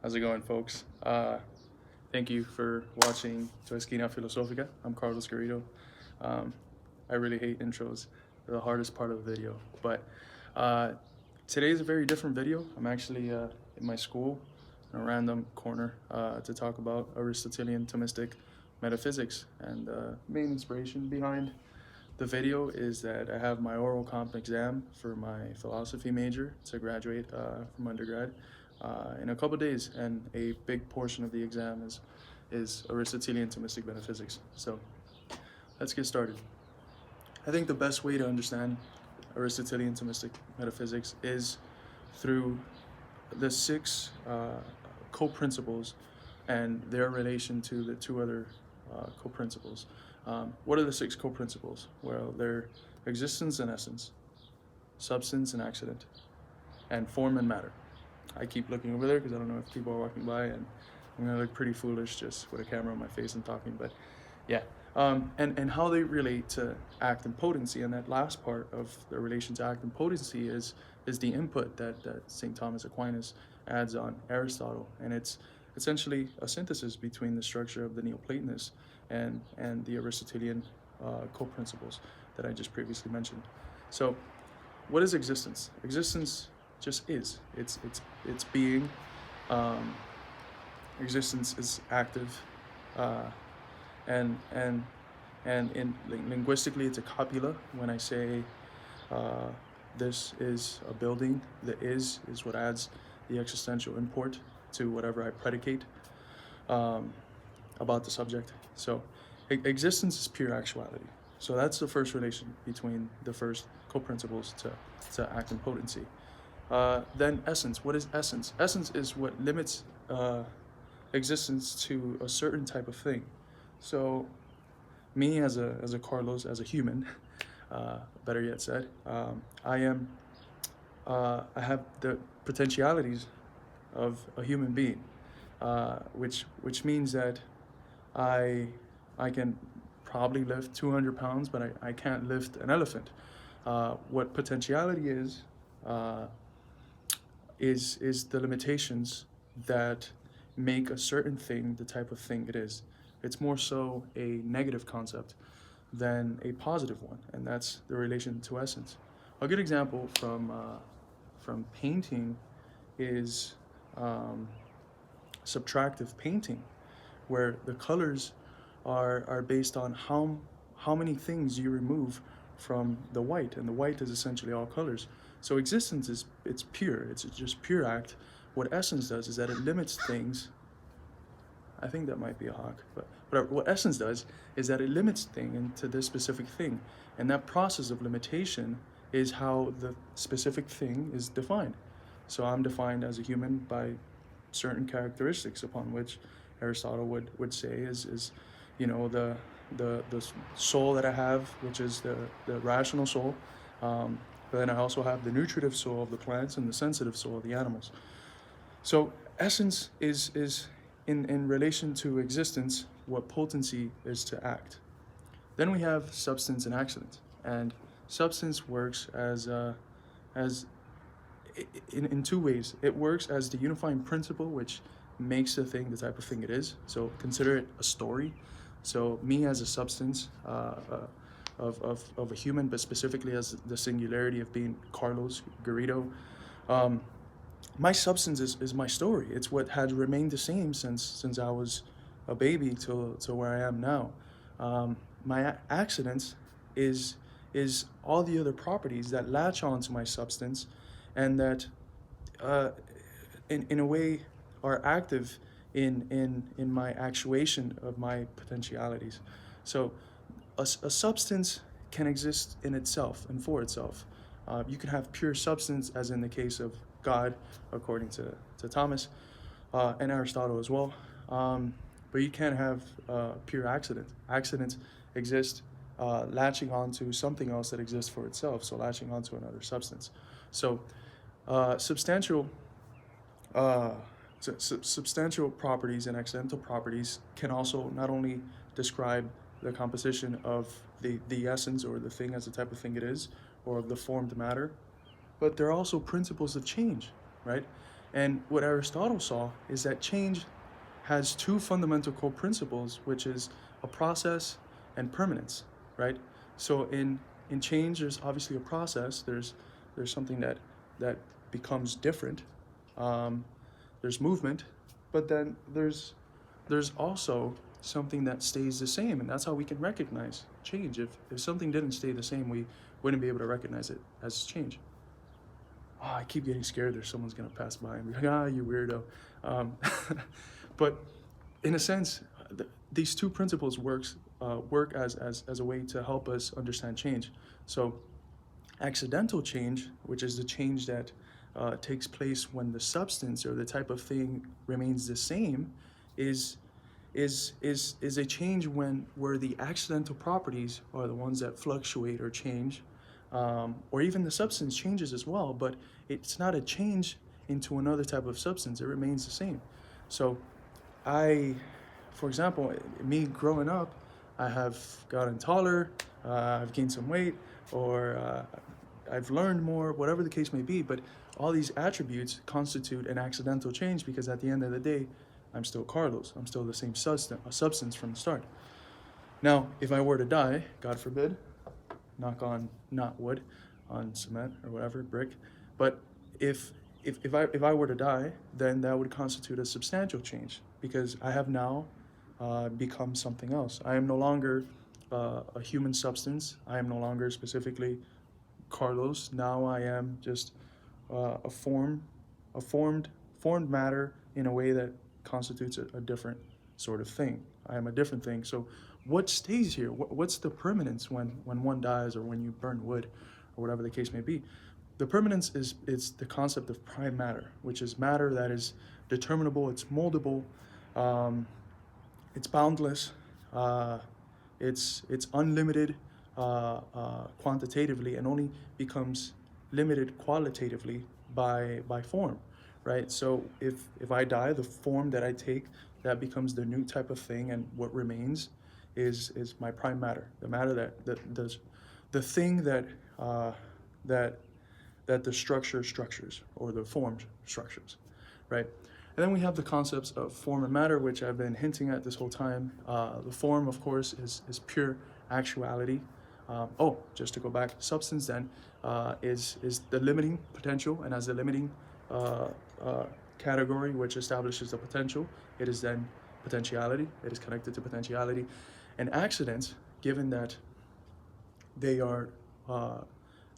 How's it going, folks? Thank you for watching Tu Esquina Filosófica. I'm Carlos Garrido. I really hate intros. They're the hardest part of the video. But today's a very different video. I'm actually in my school in a random corner to talk about Aristotelian-Thomistic metaphysics. And the main inspiration behind the video is that I have my oral comp exam for my philosophy major to graduate from undergrad in a couple days, and a big portion of the exam is Aristotelian-Thomistic metaphysics. So let's get started. I think the best way to understand Aristotelian-Thomistic metaphysics is through the six co-principles and their relation to the two other co-principles. What are the six co-principles? Well, they're existence and essence, substance and accident, and form and matter. I keep looking over there because I don't know if people are walking by, and I'm gonna look pretty foolish just with a camera on my face and talking, but yeah. And how they relate to act and potency, and that last part of the relation to act and potency is the input that St. Thomas Aquinas adds on Aristotle, and it's essentially a synthesis between the structure of the Neoplatonists and the Aristotelian co-principles that I just previously mentioned. So what is existence? Existence just is. It's being. Existence is active, and linguistically it's a copula. When I say this is a building, the is what adds the existential import to whatever I predicate about the subject. So existence is pure actuality. So that's the first relation between the first co-principles to act and potency. Then essence. What is essence? Essence is what limits existence to a certain type of thing. So me as a Carlos, as a human, better yet said, I have the potentialities of a human being, which means that I can probably lift 200 pounds, but I can't lift an elephant. What potentiality is the limitations that make a certain thing the type of thing it is. It's more so a negative concept than a positive one, and that's the relation to essence. A good example from painting is subtractive painting, where the colors are based on how many things you remove from the white, and the white is essentially all colors. So existence it's pure, it's just pure act. What essence does is that it limits things. I think that might be a hawk, but what essence does is that it limits things into this specific thing, and that process of limitation is how the specific thing is defined. So I'm defined as a human by certain characteristics upon which Aristotle would say is the soul that I have, which is the rational soul. But then I also have the nutritive soul of the plants and the sensitive soul of the animals. So essence is in relation to existence what potency is to act. Then we have substance and accident, and substance works as in two ways. It works as the unifying principle which makes the thing the type of thing it is. So consider it a story. So me as a substance of a human, but specifically as the singularity of being Carlos Garrido, my substance is my story. It's what had remained the same since I was a baby to where I am now. My accident is all the other properties that latch onto my substance, and that in a way are active in my actuation of my potentialities. So a substance can exist in itself and for itself. You can have pure substance, as in the case of God, according to Thomas and Aristotle as well. But you can't have pure accident. Accidents exist latching onto something else that exists for itself, so latching onto another substance. So substantial properties and accidental properties can also not only describe the composition of the essence or the thing as the type of thing it is, or of the formed matter, but they're also principles of change, right? And what Aristotle saw is that change has two fundamental core principles, which is a process and permanence, right? So in change, there's obviously a process. There's something that becomes different. There's movement, but then there's also something that stays the same, and that's how we can recognize change. If something didn't stay the same, we wouldn't be able to recognize it as change. Oh, I keep getting scared there's someone's gonna pass by and be like, ah, you weirdo. But in a sense, these two principles work as a way to help us understand change. So accidental change, which is the change that takes place when the substance or the type of thing remains the same, is a change where the accidental properties are the ones that fluctuate or change, or even the substance changes as well, but it's not a change into another type of substance. It remains the same. So for example, me growing up, I have gotten taller, I've gained some weight, or I've learned more, whatever the case may be, but all these attributes constitute an accidental change because at the end of the day, I'm still Carlos. I'm still the same substance from the start. Now, if I were to die, God forbid, knock on, not wood, on cement or whatever, brick, but if I were to die, then that would constitute a substantial change because I have now become something else. I am no longer a human substance. I am no longer specifically Carlos. Now I am just a formed matter in a way that constitutes a different sort of thing. I am a different thing. So what stays here? What's the permanence when one dies or when you burn wood or whatever the case may be? The permanence is the concept of prime matter, which is matter that is determinable, it's moldable, it's boundless, it's unlimited quantitatively and only becomes limited qualitatively by form, right? So if I die, the form that I take, that becomes the new type of thing, and what remains is my prime matter, the matter that does the thing that the structure structures, or the form structures, right? And then we have the concepts of form and matter, which I've been hinting at this whole time. The form, of course, is pure actuality. Just to go back, substance then is the limiting potential, and as the limiting category which establishes the potential, it is then potentiality. It is connected to potentiality. And accidents, given that they are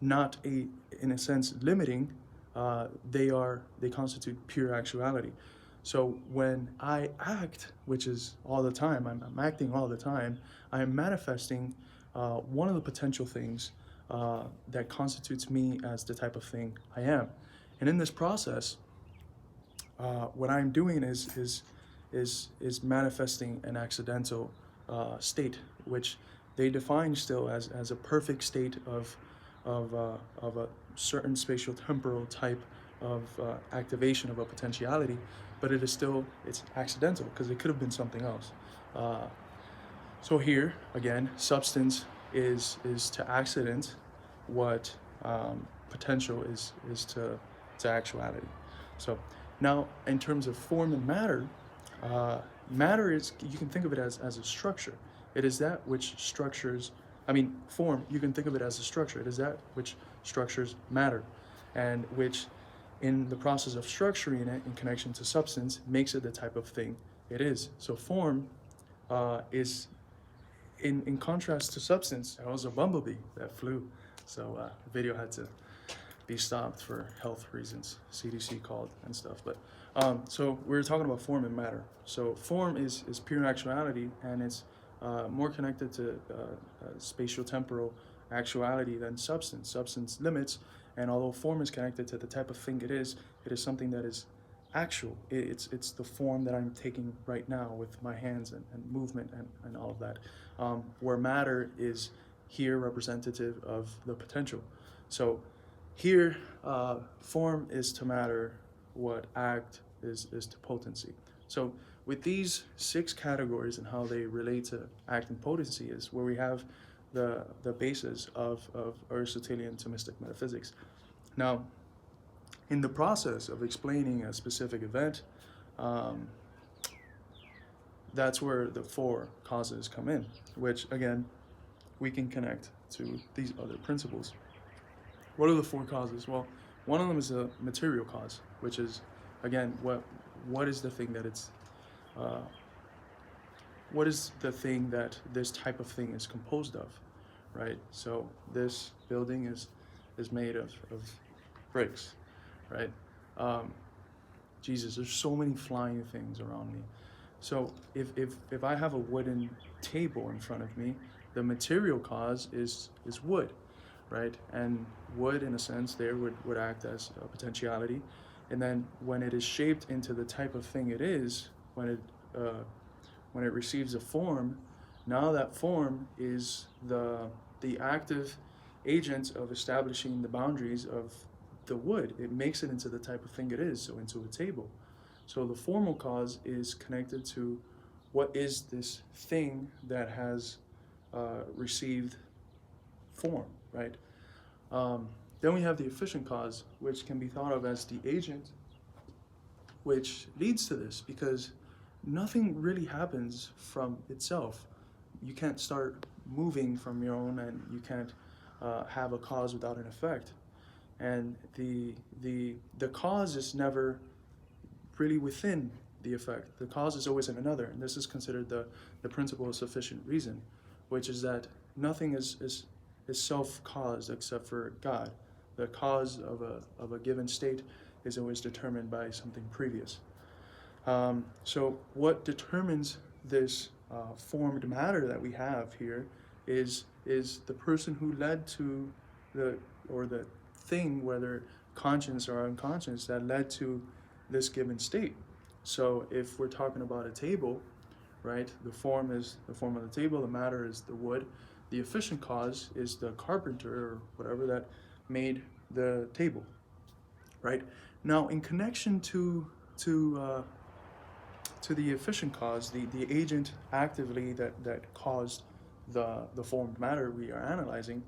not in a sense limiting, they constitute pure actuality. So when I act, which is all the time, I'm acting all the time, I am manifesting one of the potential things that constitutes me as the type of thing I am. And in this process, what I'm doing is manifesting an accidental state, which they define still as a perfect state of a certain spatial temporal type of activation of a potentiality, but it's accidental because it could have been something else. So here again, substance is to accident what potential is to actuality. So now in terms of form and matter, matter is, you can think of it as a structure. It is that which structures, form, you can think of it as a structure. It is that which structures matter, and which in the process of structuring it in connection to substance makes it the type of thing it is. So form is, in contrast to substance. There was a bumblebee that flew, so the video had to be stopped for health reasons, CDC called and stuff. But so we were talking about form and matter. So form is pure actuality, and it's more connected to spatial temporal actuality than substance. Substance limits, and although form is connected to the type of thing it is something that is actual. It's the form that I'm taking right now with my hands and movement and all of that, where matter is here representative of the potential. So here, form is to matter what act is to potency. So with these 6 categories and how they relate to act and potency is where we have the basis of Aristotelian-Thomistic metaphysics. Now, in the process of explaining a specific event, that's where the four causes come in, which again, we can connect to these other principles. What are the four causes? Well, one of them is a material cause, which is, again, what is the thing that it's, what is the thing that this type of thing is composed of, right? So this building is made of bricks, right? Jesus, there's so many flying things around me. So if I have a wooden table in front of me, the material cause is wood, right? And wood, in a sense, there would act as a potentiality. And then when it is shaped into the type of thing it is, when it receives a form, now that form is the active agent of establishing the boundaries of the wood. It makes it into the type of thing it is, so into a table. So the formal cause is connected to what is this thing that has received form, right? Then we have the efficient cause, which can be thought of as the agent which leads to this, because nothing really happens from itself. You can't start moving from your own, and you can't have a cause without an effect. And the cause is never really within the effect. The cause is always in another, and this is considered the principle of sufficient reason, which is that nothing is self-caused except for God. The cause of a given state is always determined by something previous. So what determines this formed matter that we have here is the person who led to the thing, whether conscious or unconscious, that led to this given state. So if we're talking about a table, right, the form is the form of the table, the matter is the wood, the efficient cause is the carpenter or whatever that made the table, right? Now, in connection to the efficient cause, the agent actively that caused the formed matter we are analyzing,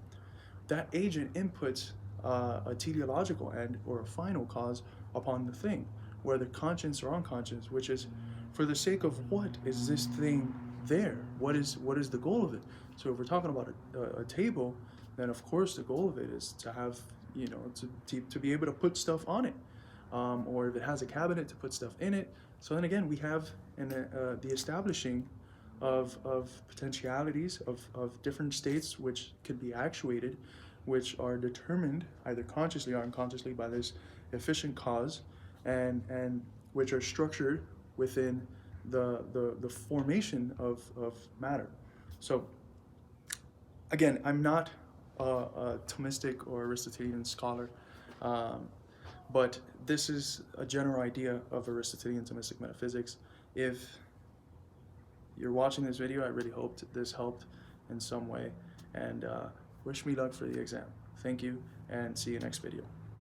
that agent inputs a teleological end or a final cause upon the thing, whether conscious or unconscious, which is for the sake of what is this thing there? What is the goal of it? So if we're talking about a table, then of course the goal of it is to have, to be able to put stuff on it, or if it has a cabinet, to put stuff in it. So then again, we have the establishing of potentialities of different states which could be actuated, which are determined either consciously or unconsciously by this efficient cause, and which are structured within the formation of matter. So again, I'm not a Thomistic or Aristotelian scholar, but this is a general idea of Aristotelian-Thomistic metaphysics. If you're watching this video, I really hope this helped in some way, and wish me luck for the exam. Thank you, and see you next video.